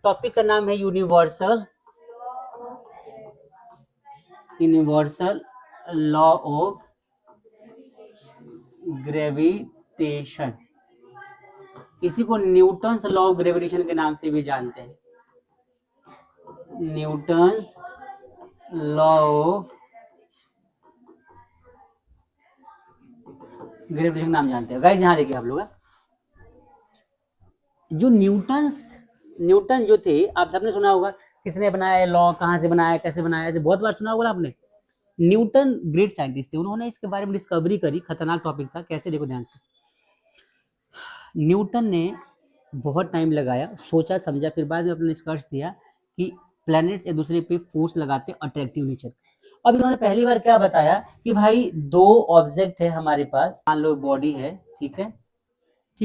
Topic का नाम है यूनिवर्सल लॉ ऑफ ग्रेविटेशन। इसी को न्यूटन्स लॉ ऑफ ग्रेविटेशन के नाम से भी जानते हैं। न्यूटन्स लॉ ऑफ ग्रेविटेशन नाम जानते हैं। गाइस यहाँ देखिए आप लोग, जो न्यूटन जो थे, आप सबने सुना होगा किसने बनाया लॉ, कहाँ से बनाया, कैसे बनाया, ऐसे बहुत बार सुना होगा आपने। न्यूटन ग्रेट साइंटिस्ट थे, उन्होंने इसके बारे में डिस्कवरी करी। खतरनाक टॉपिक था। कैसे, देखो ध्यान से। न्यूटन ने बहुत टाइम लगाया, सोचा समझा, फिर बाद में अपने निष्कर्ष दिया कि प्लैनेट्स एक दूसरे पे फोर्स लगाते अट्रैक्टिव नेचर। अब इन्होंने पहली बार क्या बताया कि भाई दो ऑब्जेक्ट है हमारे पास, मान लो बॉडी है, ठीक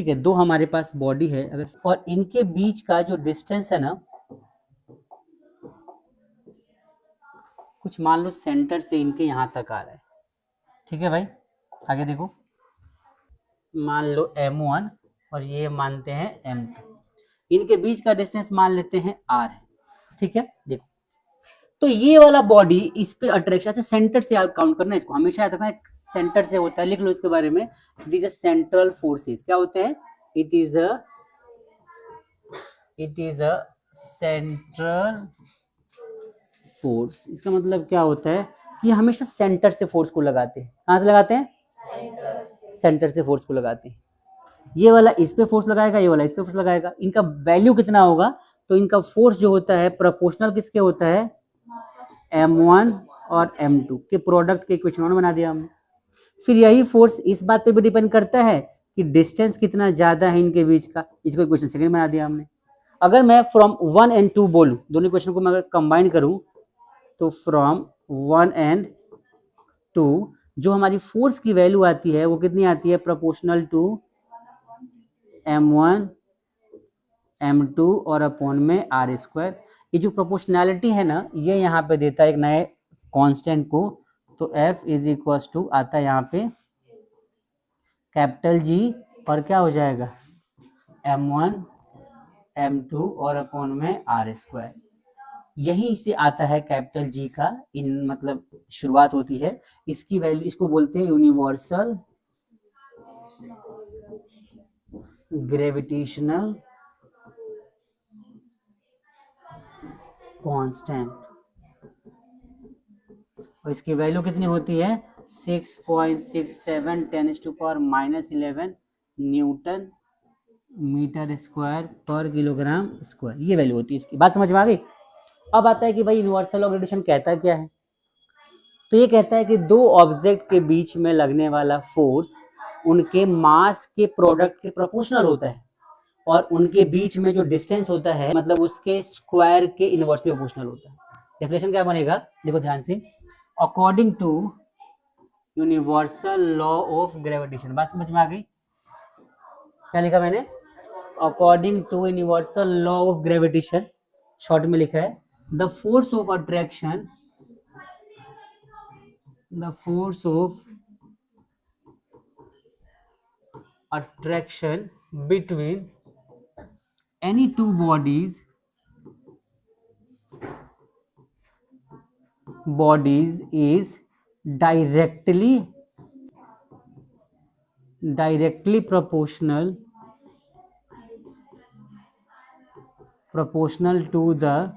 है, दो हमारे पास बॉडी है अगर, और इनके बीच का जो डिस्टेंस है ना, कुछ मान लो सेंटर से इनके यहां तक आ रहा है, ठीक है भाई। आगे देखो, मान लो m1 और ये मानते हैं m2, इनके बीच का डिस्टेंस मान लेते हैं r है, ठीक है। देखो तो ये वाला बॉडी, इस पे अट्रैक्शन, अच्छा सेंटर से आप काउंट करना, इसको हमेशा याद रखना, सेंटर से होता है, लिख लो इसके बारे में। It is a central forces. क्या होते हैं? It is a central force. इसका मतलब क्या होता है कि हमेशा सेंटर से फोर्स को लगाते हैं। कहां से लगाते हैं? सेंटर से फोर्स को लगाते हैं। ये वाला इस पे फोर्स लगाएगा, ये वाला इस पे फोर्स लगाएगा। इनका वैल्यू कितना होगा? तो इनका फोर्स जो होता है प्रोपोर्शनल किसके होता है? m1 और m2 के प्रोडक्ट के इक्वेशन बना दिया हमने। फिर यही फोर्स इस बात पे भी डिपेंड करता है कि डिस्टेंस कितना ज्यादा है इनके बीच का, इसको इक्वेशन सेकंड बना दिया हमने। अगर मैं फ्रॉम 1 and 2 बोलूं, दोनों इक्वेशन को मैं अगर कंबाइन करूं, तो फ्रॉम 1 and 2 जो हमारी फोर्स की वैल्यू आती है वो कितनी आती है? प्रोपोर्शनल टू m1 m2 और अपॉन में r²। ये जो प्रोपोर्शनैलिटी है ना, ये यहाँ पे देता है एक नए कांस्टेंट को, तो F इज इक्वल टू आता है यहाँ पे कैपिटल G और क्या हो जाएगा? m1 m2 और अपॉन में r²। यही से आता है कैपिटल G का, इन मतलब शुरुआत होती है इसकी वैल्यू, इसको बोलते हैं यूनिवर्सल ग्रेविटेशनल कांस्टेंट। और इसकी वैल्यू कितनी होती है? 6.67 10⁻⁻11 न्यूटन मीटर स्क्वायर पर किलोग्राम स्क्वायर। ये वैल्यू होती है इसकी। बात समझ में आ गई? अब आता है कि भाई यूनिवर्सल लॉ ऑफ ग्रेविटेशन कहता क्या है। तो ये कहता है कि दो ऑब्जेक्ट के बीच में लगने वाला फोर्स उनके मास के प्रोडक्ट के प्रोपोर्शनल होता है, और उनके बीच में जो डिस्टेंस होता है मतलब उसके स्क्वायर के इनवर्सली प्रोपोर्शनल होता है। डेफिनेशन क्या बनेगा? देखो ध्यान से। According to universal law of gravitation. बात समझ में आ गई? क्या लिखा मैंने? According to universal law of gravitation, short में लिखा है the force of attraction, the force of attraction between any two bodies is directly proportional to the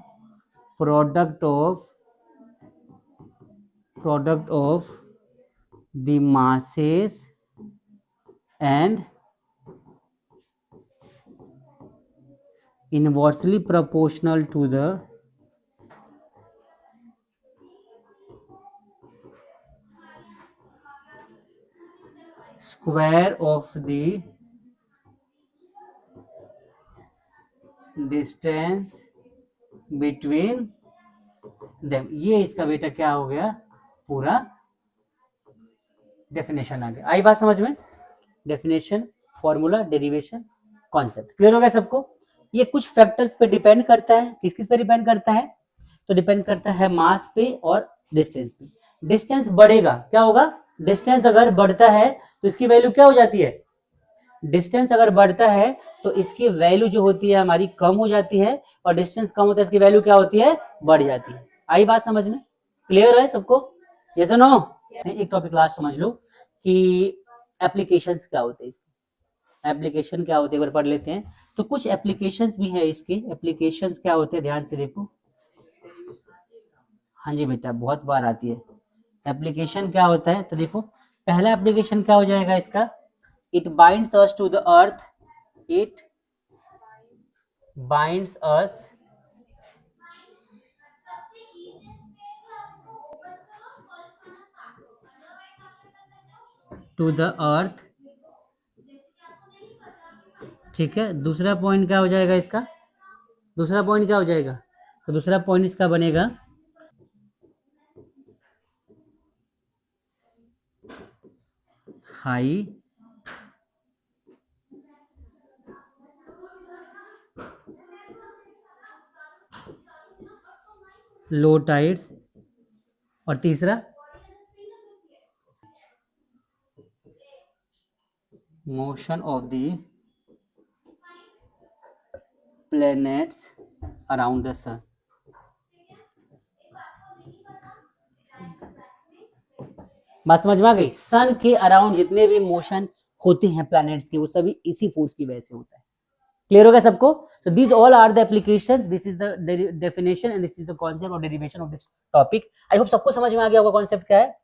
product of the masses and inversely proportional to the square of the distance between them। ये इसका बेटा क्या हो गया? पूरा definition आ गया। आई बात समझ में? Definition, formula, derivation, concept clear हो गया सबको? ये कुछ फैक्टर्स पे डिपेंड करता है। किस किस पे डिपेंड करता है? तो डिपेंड करता है मास पे और डिस्टेंस पे। डिस्टेंस बढ़ेगा, क्या होगा? डिस्टेंस अगर बढ़ता है तो इसकी वैल्यू क्या हो जाती है? डिस्टेंस अगर बढ़ता है तो इसकी वैल्यू जो होती है हमारी कम हो जाती है, और डिस्टेंस कम होता है इसकी वैल्यू क्या होती है, बढ़ जाती है। आई बात समझ में? क्लियर है सबको? यस और नो? एक टॉपिक लास्ट समझ लो कि एप्लीकेशंस क्या होते हैं इसके। एप्लीकेशन क्या होते हैं एक बार पढ़ लेते हैं। तो कुछ एप्लीकेशंस भी है इसके। एप्लीकेशंस क्या होते हैं, ध्यान से देखो। हाँ जी बेटा, बहुत बार आती है। एप्लीकेशन क्या होता है, तो देखो पहला एप्लीकेशन क्या हो जाएगा इसका, it binds us to the earth, it binds us to the earth, ठीक है। दूसरा पॉइंट क्या हो जाएगा इसका, दूसरा पॉइंट क्या हो जाएगा, तो दूसरा पॉइंट इसका बनेगा हाई लो टाइड्स, और तीसरा motion of the planets around the sun. बात समझ में आ गई? सन के अराउंड जितने भी मोशन होते हैं प्लैनेट्स के, वो सभी इसी फोर्स की वजह से होता है। क्लियर हो गया सबको? So these all are the applications. This is the definition and this is the concept or derivation of this topic. I hope सबको समझ में आ गया होगा कॉन्सेप्ट क्या है।